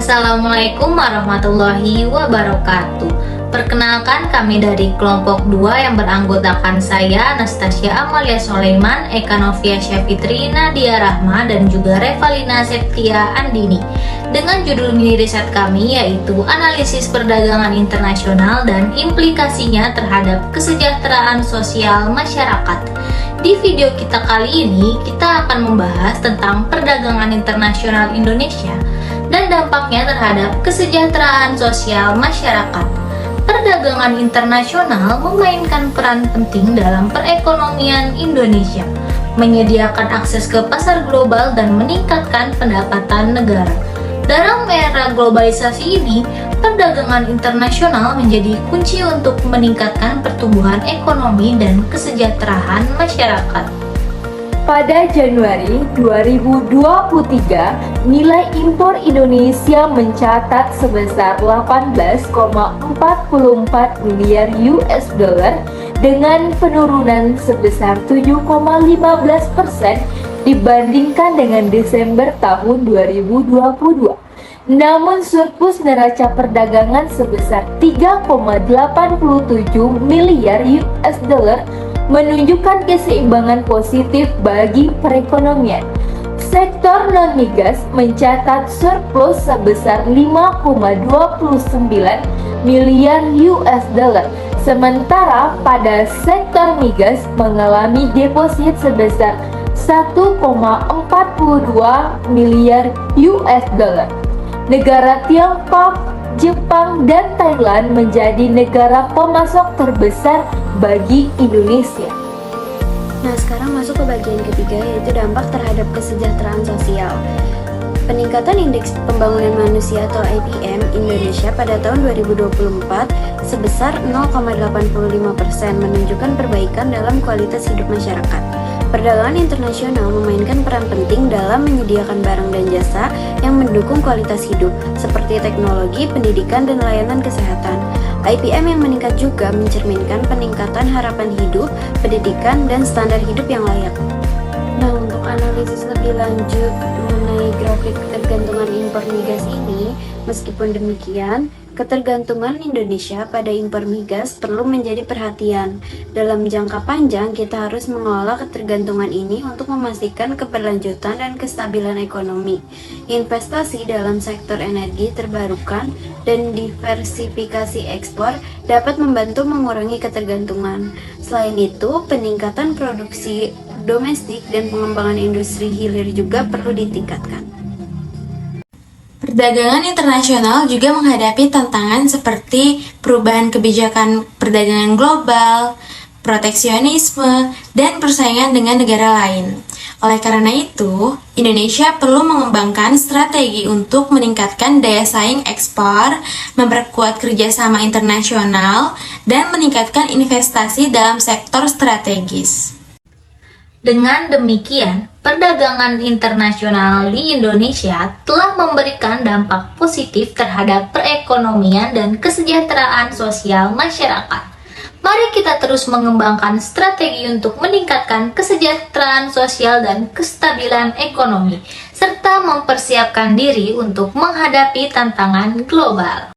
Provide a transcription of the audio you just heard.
Assalamualaikum warahmatullahi wabarakatuh. Perkenalkan, kami dari kelompok 2 yang beranggotakan saya, Anastasia Amalia Soleiman, Eka Novia Syafitri, Nadia Rahma, dan juga Revalina Septia Andini. Dengan judul mini riset kami yaitu Analisis Perdagangan Internasional dan Implikasinya Terhadap Kesejahteraan Sosial Masyarakat. Di video kita kali ini, kita akan membahas tentang perdagangan internasional Indonesia dan dampaknya terhadap kesejahteraan sosial masyarakat. Perdagangan internasional memainkan peran penting dalam perekonomian Indonesia, menyediakan akses ke pasar global dan meningkatkan pendapatan negara. Dalam era globalisasi ini, perdagangan internasional menjadi kunci untuk meningkatkan pertumbuhan ekonomi dan kesejahteraan masyarakat. Pada Januari 2023, nilai impor Indonesia mencatat sebesar 18,44 miliar US dollar dengan penurunan sebesar 7,15% dibandingkan dengan Desember tahun 2022. Namun surplus neraca perdagangan sebesar 3,87 miliar US dollar menunjukkan keseimbangan positif bagi perekonomian. Sektor non-migas mencatat surplus sebesar 5,29 miliar US dollar. Sementara pada sektor migas mengalami defisit sebesar 1,42 miliar US dollar. Negara Tiongkok, Jepang, dan Thailand menjadi negara pemasok terbesar bagi Indonesia. Nah, sekarang masuk ke bagian ketiga, yaitu dampak terhadap kesejahteraan sosial. Peningkatan Indeks Pembangunan Manusia atau IPM Indonesia pada tahun 2024 sebesar 0,85% menunjukkan perbaikan dalam kualitas hidup masyarakat. Perdagangan internasional memainkan peran penting dalam menyediakan barang dan jasa yang mendukung kualitas hidup, seperti teknologi, pendidikan, dan layanan kesehatan. IPM yang meningkat juga mencerminkan peningkatan harapan hidup, pendidikan, dan standar hidup yang layak. Nah, untuk analisis lebih lanjut mengenai grafik ketergantungan impor migas ini, meskipun demikian, ketergantungan Indonesia pada impor migas perlu menjadi perhatian. Dalam jangka panjang, kita harus mengelola ketergantungan ini untuk memastikan keberlanjutan dan kestabilan ekonomi. Investasi dalam sektor energi terbarukan dan diversifikasi ekspor dapat membantu mengurangi ketergantungan. Selain itu, peningkatan produksi domestik dan pengembangan industri hilir juga perlu ditingkatkan. Perdagangan internasional juga menghadapi tantangan seperti perubahan kebijakan perdagangan global, proteksionisme, dan persaingan dengan negara lain. Oleh karena itu, Indonesia perlu mengembangkan strategi untuk meningkatkan daya saing ekspor, memperkuat kerjasama internasional, dan meningkatkan investasi dalam sektor strategis. Dengan demikian, perdagangan internasional di Indonesia telah memberikan dampak positif terhadap perekonomian dan kesejahteraan sosial masyarakat. Mari kita terus mengembangkan strategi untuk meningkatkan kesejahteraan sosial dan kestabilan ekonomi, serta mempersiapkan diri untuk menghadapi tantangan global.